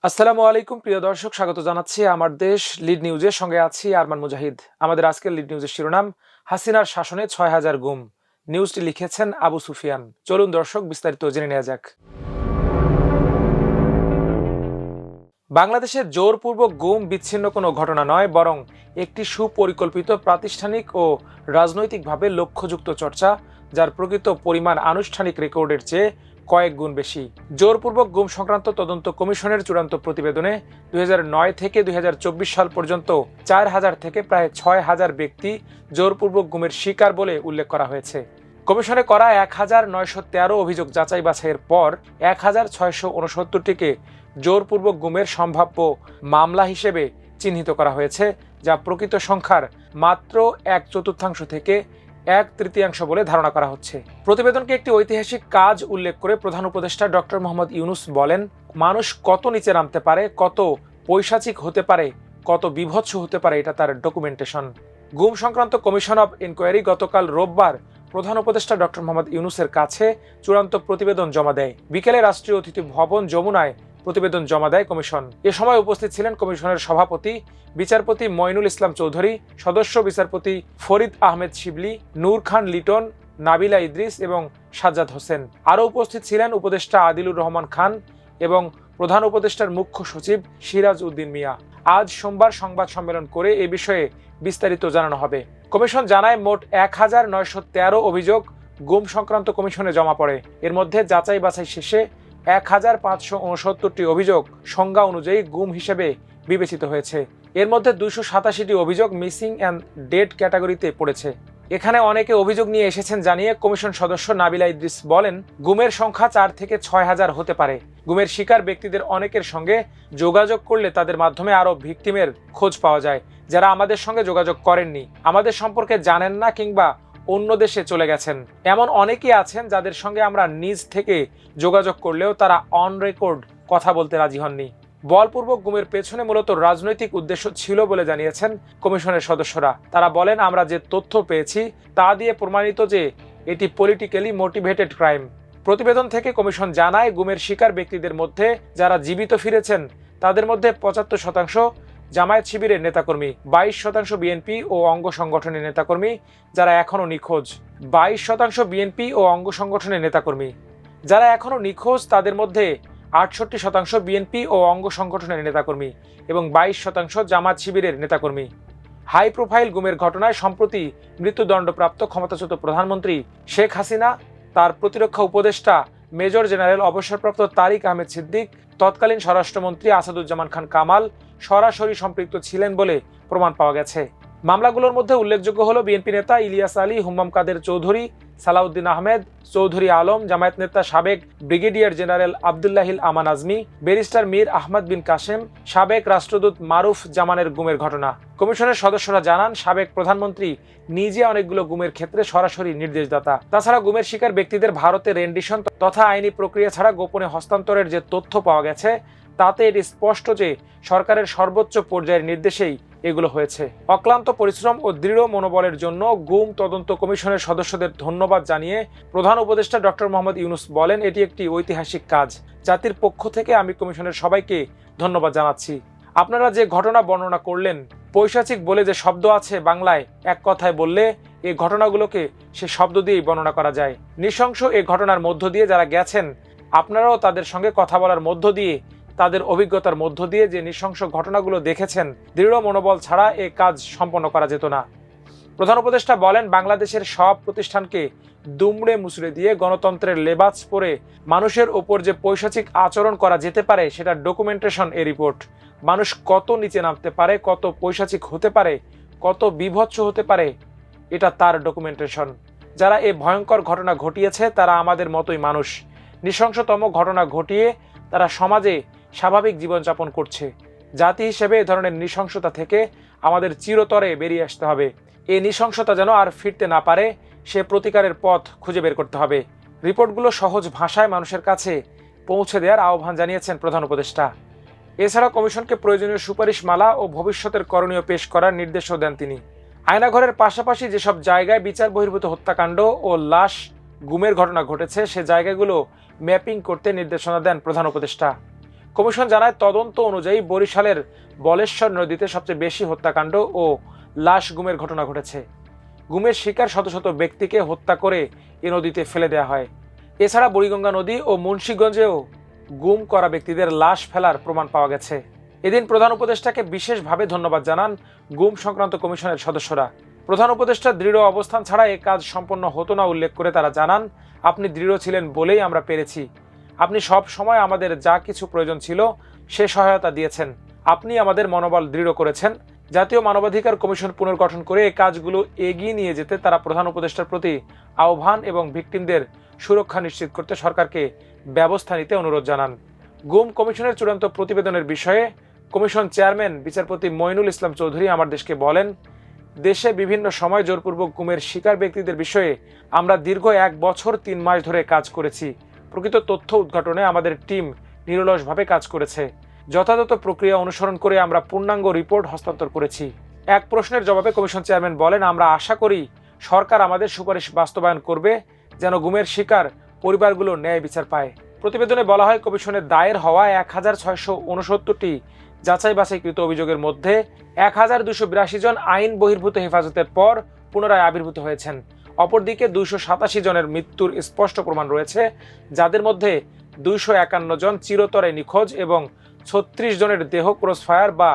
আসসালামু আলাইকুম প্রিয় দর্শক, স্বাগত জানাচ্ছি আমার দেশ লিড নিউজের সঙ্গে আছি আরমান মুজাহিদ। আমাদের আজকের লিড নিউজের শিরোনাম, হাসিনার শাসনে ৬,০০০ গুম। নিউজটি লিখেছেন আবু সুফিয়ান। চলুন দর্শক বিস্তারিত জেনে নেওয়া যাক। বাংলাদেশে জোরপূর্বক গুম বিচ্ছিন্ন কোনো ঘটনা নয়, বরং একটি সুপরিকল্পিত প্রাতিষ্ঠানিক ও রাজনৈতিকভাবে লক্ষ্যযুক্ত চর্চা, যার প্রকৃত পরিমাণ আনুষ্ঠানিক রেকর্ডের চেয়ে কয়েক গুণ বেশি। জোরপূর্বক গুম সংক্রান্ত তদন্ত কমিশনের চূড়ান্ত প্রতিবেদনে ২০০৯ থেকে ২০২৪ সাল পর্যন্ত ৪,০০০ থেকে প্রায় ৬,০০০ ব্যক্তি জোরপূর্বক গুমের শিকার বলে উল্লেখ করা হয়েছে। কমিশনে করা ১,৯১৩ অভিযোগ যাচাই বাছাইয়ের পর ১,৬৬৯টিকে জোরপূর্বক গুমের সম্ভাব্য মামলা হিসেবে চিহ্নিত করা হয়েছে, যা প্রকৃত সংখ্যার মাত্র ১/৪ থেকে ১/৩ বলে ধারণা করা হচ্ছে। প্রতিবেদনকে একটি ঐতিহাসিক কাজ উল্লেখ করে প্রধান উপদেষ্টা ডক্টর মোহাম্মদ ইউনূস বলেন, মানুষ কত নিচে নামতে পারে, কত পৈশাচিক হতে পারে, কত বীভৎস হতে পারে, এটা তার ডকুমেন্টেশন। গুম সংক্রান্ত কমিশন অব ইনকোয়ারি গতকাল রোববার প্রধান উপদেষ্টা ডক্টর মোহাম্মদ ইউনূসের কাছে চূড়ান্ত প্রতিবেদন জমা দেয়। বিকেলে রাষ্ট্রীয় অতিথি ভবন যমুনায় প্রতিবেদন জমা দেয় কমিশন। এ সময় উপস্থিত ছিলেন কমিশনের সভাপতি বিচারপতি মঈনুল ইসলাম চৌধুরী, সদস্য বিচারপতি ফরিদ আহমেদ শিবলি, নূর খান লিটন, নাবিলা ইদ্রিস এবং সাজ্জাদ হোসেন। আরও উপস্থিত ছিলেন উপদেষ্টা আদিলুর রহমান খান এবং প্রধান উপদেষ্টার মুখ্য সচিব সিরাজ উদ্দিন মিয়া। আজ সোমবার সংবাদ সম্মেলন করে এ বিষয়ে বিস্তারিত জানানো হবে। কমিশন জানায়, মোট ১,৯১৩ অভিযোগ গুম সংক্রান্ত কমিশনে জমা পড়ে। এর মধ্যে যাচাই বাছাই শেষে ১,৫৬৯টি অভিযোগ সংজ্ঞা অনুযায়ী গুম হিসেবে বিবেচিত হয়েছে। এর মধ্যে ২৮৭টি অভিযোগ মিসিং অ্যান্ড ডেড ক্যাটাগরিতে পড়েছে। এখানে অনেকে অভিযোগ নিয়ে এসেছেন জানিয়ে কমিশন সদস্য নাবিলা ইদ্রিস বলেন, গুমের সংখ্যা ৪ থেকে ৬,০০০ হতে পারে। গুমের শিকার ব্যক্তিদের অনেকের সঙ্গে যোগাযোগ করলে তাদের মাধ্যমে আরও ভিকটিমের খোঁজ পাওয়া যায়, যারা আমাদের সঙ্গে যোগাযোগ করেননি, আমাদের সম্পর্কে জানেন না কিংবা অন্য দেশে চলে গেছেন। এমন অনেকেই আছেন যাদের সঙ্গে আমরা নিজ থেকে যোগাযোগ করলেও তারা অন রেকর্ড কথা বলতে রাজি হননি। বলপূর্বক গুমের পেছনে মূলত রাজনৈতিক উদ্দেশ্য ছিল বলে জানিয়েছেন কমিশনের সদস্যরা। তারা বলেন, আমরা যে তথ্য পেয়েছি তা দিয়ে প্রমাণিত যে এটি পলিটিক্যালি মোটিভেটেড ক্রাইম। প্রতিবেদন থেকে কমিশন জানায়, গুমের শিকার ব্যক্তিদের মধ্যে যারা জীবিত ফিরেছেন তাদের মধ্যে ৭৫% জামায়াত শিবিরের নেতাকর্মী, ২২% বিএনপি ও অঙ্গ সংগঠনের নেতাকর্মী যারা এখনও নিখোঁজ। ২২% বিএনপি ও অঙ্গ সংগঠনের নেতাকর্মী যারা এখনও নিখোঁজ, তাদের মধ্যে ৬৮% বিএনপি ও অঙ্গ সংগঠনের নেতাকর্মী এবং ২২% জামায়াত শিবিরের নেতাকর্মী। হাই প্রোফাইল গুমের ঘটনায় সম্প্রতি মৃত্যুদণ্ডপ্রাপ্ত ক্ষমতাচ্যুত প্রধানমন্ত্রী শেখ হাসিনা, তার প্রতিরক্ষা উপদেষ্টা মেজর জেনারেল অবসরপ্রাপ্ত তারিক আহমেদ সিদ্দিক, তৎকালীন স্বরাষ্ট্রমন্ত্রী আসাদুজ্জামান খান কামাল সরাসরি সম্পৃক্ত ছিলেন বলে প্রমাণ পাওয়া গেছে। মামলাগুলোর মধ্যে উল্লেখযোগ্য হল বিএনপি নেতা ইলিয়াস আলী, হুম্মাম কাদের চৌধুরী, সালাউদ্দিন আহমেদ, চৌধুরী আলম, জামায়াত নেতা সাবেক ব্রিগেডিয়ার জেনারেল আবদুল্লাহিল আমান আজমি, ব্যারিস্টার মীর আহমদ বিন কাসেম, সাবেক রাষ্ট্রদূত মারুফ জামানের গুমের ঘটনা। কমিশনের সদস্যরা জানান, সাবেক প্রধানমন্ত্রী নিজে অনেকগুলো গুমের ক্ষেত্রে সরাসরি নির্দেশদাতা। তাছাড়া গুমের শিকার ব্যক্তিদের ভারতে রেন্ডিশন তথা আইনি প্রক্রিয়া ছাড়া গোপনে হস্তান্তরের যে তথ্য পাওয়া গেছে, তাতে এটি স্পষ্ট যে সরকারের সর্বোচ্চ পর্যায়ের নির্দেশেই এগুলো হয়েছে। অক্লান্ত পরিশ্রম ও দৃঢ় মনোবলের জন্য গুম তদন্ত কমিশনের সদস্যদের ধন্যবাদ জানিয়ে প্রধান উপদেষ্টা ডক্টর মোহাম্মদ ইউনূস বলেন, এটি একটি ঐতিহাসিক কাজ। জাতির পক্ষ থেকে আমি কমিশনের সবাইকে ধন্যবাদ জানাচ্ছি। আপনারা যে ঘটনা বর্ণনা করলেন, পৈশাচিক বলে যে শব্দ আছে বাংলায়, এক কথায় বললে এই ঘটনাগুলোকে সে শব্দ দিয়েই বর্ণনা করা যায়। নৃশংস এই ঘটনার মধ্য দিয়ে যারা গেছেন, আপনারাও তাদের সঙ্গে কথা বলার মধ্য দিয়ে, তাদের অভিজ্ঞতার মধ্য দিয়ে যে নৃশংস ঘটনাগুলো দেখেছেন, দৃঢ় মনোবল ছাড়া এ কাজ সম্পন্ন করা যেত না। প্রধান উপদেষ্টা বলেন, বাংলাদেশের সব প্রতিষ্ঠানকে দুমড়ে মুচড়ে দিয়ে গণতন্ত্রের লেবাস পরে মানুষের ওপর যে পৈশাচিক আচরণ করা যেতে পারে সেটা ডকুমেন্টেশন এ রিপোর্ট। মানুষ কত নিচে নামতে পারে, কত পৈশাচিক হতে পারে, কত বীভৎস হতে পারে, এটা তার ডকুমেন্টেশন। যারা এই ভয়ঙ্কর ঘটনা ঘটিয়েছে তারা আমাদের মতোই মানুষ। নৃশংসতম ঘটনা ঘটিয়ে তারা সমাজে স্বাভাবিক জীবনযাপন করছে। জাতি হিসেবে এ ধরনের নৃশংসতা থেকে আমাদের চিরতরে বেরিয়ে আসতে হবে। এই নৃশংসতা যেন আর ফিরতে না পারে, সে প্রতিকারের পথ খুঁজে বের করতে হবে। রিপোর্টগুলো সহজ ভাষায় মানুষের কাছে পৌঁছে দেওয়ার আহ্বান জানিয়েছেন প্রধান উপদেষ্টা। এছাড়া কমিশনকে প্রয়োজনীয় সুপারিশমালা ও ভবিষ্যতের করণীয় পেশ করার নির্দেশও দেন তিনি। আয়নাঘরের পাশাপাশি যেসব জায়গায় বিচার বহির্ভূত হত্যাকাণ্ড ও লাশ গুমের ঘটনা ঘটেছে, সে জায়গাগুলো ম্যাপিং করতে নির্দেশনা দেন প্রধান উপদেষ্টা। কমিশন জানায়, তদন্ত অনুযায়ী বরিশালের বলেশ্বর নদীতে সবচেয়ে বেশি হত্যাকাণ্ড ও লাশ গুমের ঘটনা ঘটেছে। গুমের শিকার শত শত ব্যক্তিকে হত্যা করে এ নদীতে ফেলে দেওয়া হয়। এছাড়া বুড়িগঙ্গা নদী ও মুন্সিগঞ্জেও গুম করা ব্যক্তিদের লাশ ফেলার প্রমাণ পাওয়া গেছে। এদিন প্রধান উপদেষ্টাকে বিশেষভাবে ধন্যবাদ জানান গুম সংক্রান্ত কমিশনের সদস্যরা। প্রধান উপদেষ্টা দৃঢ় অবস্থান ছাড়া এ কাজ সম্পন্ন হতো না উল্লেখ করে তারা জানান, আপনি দৃঢ় ছিলেন বলেই আমরা পেরেছি। আপনি সব সময় আমাদের যা কিছু প্রয়োজন ছিল সে সহায়তা দিয়েছেন। আপনি আমাদের মনোবল দৃঢ় করেছেন। জাতীয় মানবাধিকার কমিশন পুনর্গঠন করে এই কাজগুলো এগিয়ে নিয়ে যেতে তারা প্রধান উপদেষ্টার প্রতি আহ্বান এবং ভিকটিমদের সুরক্ষা নিশ্চিত করতে সরকারকে ব্যবস্থা নিতে অনুরোধ জানান। গুম কমিশনের চূড়ান্ত প্রতিবেদনের বিষয়ে কমিশন চেয়ারম্যান বিচারপতি মইনুল ইসলাম চৌধুরী আমার দেশকে বলেন, দেশে বিভিন্ন সময় জোরপূর্বক গুমের শিকার ব্যক্তিদের বিষয়ে আমরা দীর্ঘ 1 বছর 3 মাস ধরে কাজ করেছি। প্রকৃত তথ্য উদ্ঘাটনে আমাদের টিম নিরলসভাবে কাজ করেছে। যথাযথ প্রক্রিয়া অনুসরণ করে আমরা পূর্ণাঙ্গ রিপোর্ট হস্তান্তর করেছি। এক প্রশ্নের জবাবে কমিশন চেয়ারম্যান বলেন, আমরা আশা করি সরকার আমাদের সুপারিশ বাস্তবায়ন করবে যেন গুমের শিকার পরিবারগুলো ন্যায় বিচার পায়। প্রতিবেদনে বলা হয়, কমিশনের দায়ের হওয়া 1669টি যাচাই বাছাইকৃত অভিযোগের মধ্যে 1282 জন আইন বহির্ভূত হেফাজতের পর পুনরায় আবির্ভূত হয়েছেন। অপরদিকে 287 জনের মৃত্যুর স্পষ্ট প্রমাণ রয়েছে, যাদের মধ্যে 251 জন চিরতরে নিখোঁজ এবং 36 জনের দেহ ক্রসফায়ার বা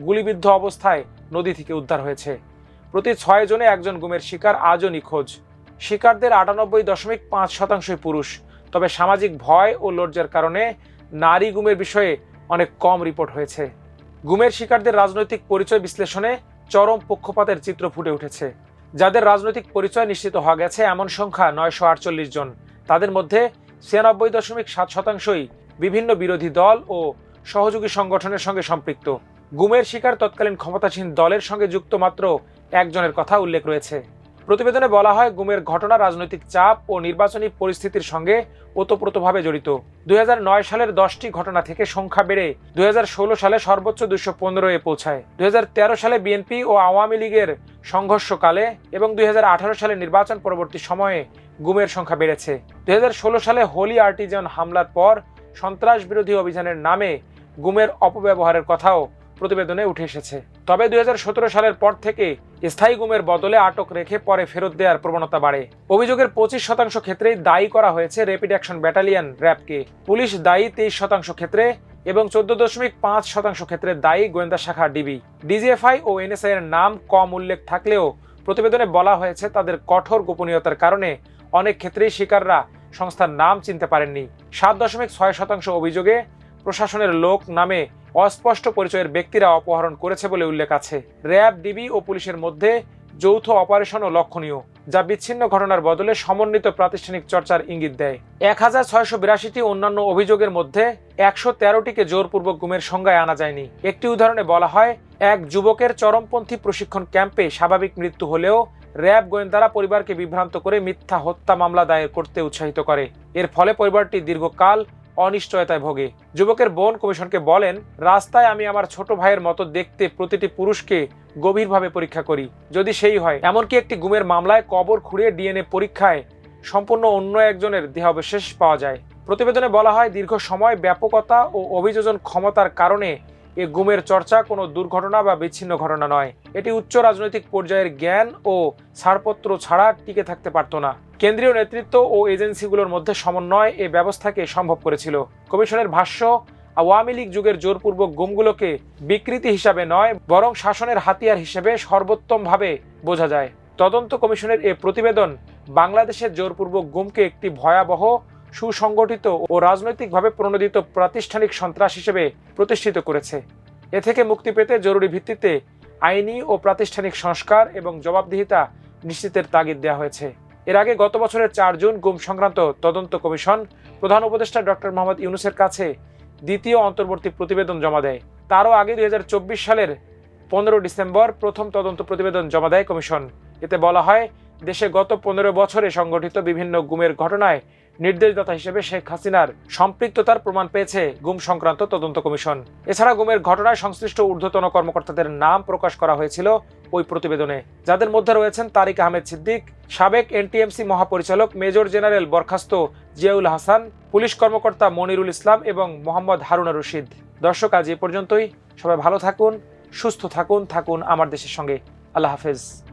গুলিবিদ্ধ অবস্থায় নদী থেকে উদ্ধার হয়েছে। প্রতি 6 জনে একজন গুমের শিকার আজও নিখোঁজ। শিকারদের 98.5% পুরুষ। তবে সামাজিক ভয় ও লজ্জার কারণে নারী গুমের বিষয়ে অনেক কম রিপোর্ট হয়েছে। গুমের শিকারদের রাজনৈতিক পরিচয় বিশ্লেষণে চরম পক্ষপাতের চিত্র ফুটে উঠেছে। যাদের রাজনৈতিক পরিচয় নিশ্চিত হওয়া গেছে এমন সংখ্যা 948 জন। তাদের মধ্যে 96.7%ই বিভিন্ন বিরোধী দল ও সহযোগী সংগঠনের সঙ্গে সম্পৃক্ত। গুমের শিকার তৎকালীন ক্ষমতাসীন দলের সঙ্গে যুক্ত মাত্র 1 জনের কথা উল্লেখ রয়েছে। প্রতিবেদনে বলা হয়, গুমের ঘটনা রাজনৈতিক চাপ ও নির্বাচনী পরিস্থিতির সঙ্গে ওতপ্রোতভাবে জড়িত। 2009 সালের 10টি ঘটনা থেকে সংখ্যা বেড়ে 2016 সালে সর্বোচ্চ 215-এ পৌঁছায়। 2013 সালে বিএনপি ও আওয়ামী লীগের সংঘর্ষকালে এবং 2018 সালে নির্বাচন পরবর্তী সময়ে গুমের সংখ্যা বেড়েছে। 2016 সালে হোলি আর্টিজান হামলার পর সন্ত্রাস বিরোধী অভিযানের নামে গুমের অপব্যবহারের কথাও প্রতিবেদনে উঠে এসেছে। তবে 2017 সালের পর থেকে স্থায়ী গুমের বদলে আটক রেখে পরে ফেরত দেওয়ার প্রবণতা বাড়ে। অভিযোগের 25% ক্ষেত্রেই দায়ী করা হয়েছে র্যাপিড অ্যাকশন ব্যাটালিয়ন র্যাবকে। পুলিশ দায়ী 23% ক্ষেত্রে এবং 14.5% ক্ষেত্রে দায়ী গোয়েন্দা শাখা ডিবি। ডিজিএফআই ও এনএসআই এর নাম কম উল্লেখ থাকলেও প্রতিবেদনে বলা হয়েছে তাদের কঠোর গোপনীয়তার কারণে অনেক ক্ষেত্রেই শিকাররা সংস্থার নাম চিনতে পারেননি। 7.6% অভিযোগে প্রশাসনের লোক নামে অস্পষ্ট পরিচয়ের ব্যক্তিরা অপহরণ করেছে বলে উল্লেখ আছে। র্যাব, ডিবি ও পুলিশের মধ্যে যৌথ অপারেশনও লক্ষণীয়, যা বিচ্ছিন্ন ঘটনার বদলে সমন্বিত প্রাতিষ্ঠানিক চর্চার ইঙ্গিত দেয়। 1682টি অন্যান্য অভিযোগের মধ্যে 113টিকে জোরপূর্বক গুমের সংজ্ঞায় আনা যায়নি। একটি উদাহরণে বলা হয়, এক যুবকের চরমপন্থী প্রশিক্ষণ ক্যাম্পে স্বাভাবিক মৃত্যু হলেও র্যাব গোয়েন্দারা পরিবারকে বিভ্রান্ত করে মিথ্যা হত্যা মামলা দায়ের করতে উৎসাহিত করে। এর ফলে পরিবারটি দীর্ঘকাল অনিশ্চয়তায় ভোগে। যুবকের বোন কমিশনকে বলেন, রাস্তায় আমি আমার ছোট ভাইয়ের মতো দেখতে প্রতিটি পুরুষকে গভীরভাবে পরীক্ষা করি, যদি সেই হয়। এমনকি একটি গুমের মামলায় কবর খুঁড়ে ডিএনএ পরীক্ষায় সম্পূর্ণ অন্য একজনের দেহাবশেষ পাওয়া যায়। প্রতিবেদনে বলা হয়, দীর্ঘ সময় ব্যাপকতা ও অভিযোজন ক্ষমতার কারণে এ গুমের চর্চা কোনো দুর্ঘটনা বা বিচ্ছিন্ন ঘটনা নয়। এটি উচ্চ রাজনৈতিক পর্যায়ের জ্ঞান ও ছাড়পত্র ছাড়া টিকে থাকতে পারত না। কেন্দ্রীয় নেতৃত্ব ও এজেন্সিগুলোর মধ্যে সমন্বয় এই ব্যবস্থাকে সম্ভব করেছিল। কমিশনের ভাষ্য, আওয়ামী লীগ যুগের জোরপূর্বক গুমগুলোকে বিকৃতি হিসাবে নয়, বরং শাসনের হাতিয়ার হিসেবে সর্বোত্তমভাবে বোঝা যায়। তদন্ত কমিশনের এ প্রতিবেদন বাংলাদেশের জোরপূর্বক গুমকে একটি ভয়াবহ, সুসংগঠিত ও রাজনৈতিকভাবে প্রণোদিত প্রাতিষ্ঠানিক সন্ত্রাস হিসেবে প্রতিষ্ঠিত করেছে। এ থেকে মুক্তি পেতে জরুরি ভিত্তিতে আইনি ও প্রাতিষ্ঠানিক সংস্কার এবং জবাবদিহিতা নিশ্চিতের তাগিদ দেওয়া হয়েছে। এর আগে গত বছরের 4 জুন গুম সংক্রান্ত তদন্ত কমিশন প্রধান উপদেষ্টা ডক্টর মোহাম্মদ ইউনূসের কাছে দ্বিতীয় অন্তর্বর্তী প্রতিবেদন জমা দেয়। তারও আগে 2024 সালের 15 ডিসেম্বর প্রথম তদন্ত প্রতিবেদন জমা দেয় কমিশন। এতে বলা হয়, দেশে গত 15 বছরে সংঘটিত বিভিন্ন গুমের ঘটনায় নির্দেশদাতা হিসেবে শেখ হাসিনার সম্পৃক্ততার প্রমাণ পেয়েছে গুম সংক্রান্ত তদন্ত কমিশন। এছাড়া গুমের ঘটনায় সংশ্লিষ্ট ঊর্ধ্বতন কর্মকর্তাদের নাম প্রকাশ করা হয়েছিল ওই প্রতিবেদনে, যাদের মধ্যে রয়েছেন তারিক আহমেদ সিদ্দিক, সাবেক এনটিএমসি মহাপরিচালক মেজর জেনারেল বরখাস্ত জিয়াউল হাসান, পুলিশ কর্মকর্তা মনিরুল ইসলাম এবং মোহাম্মদ হারুনা রশিদ। দর্শক, আজ এ পর্যন্তই। সবাই ভালো থাকুন, সুস্থ থাকুন, থাকুন আমার দেশের সঙ্গে। আল্লাহ হাফেজ।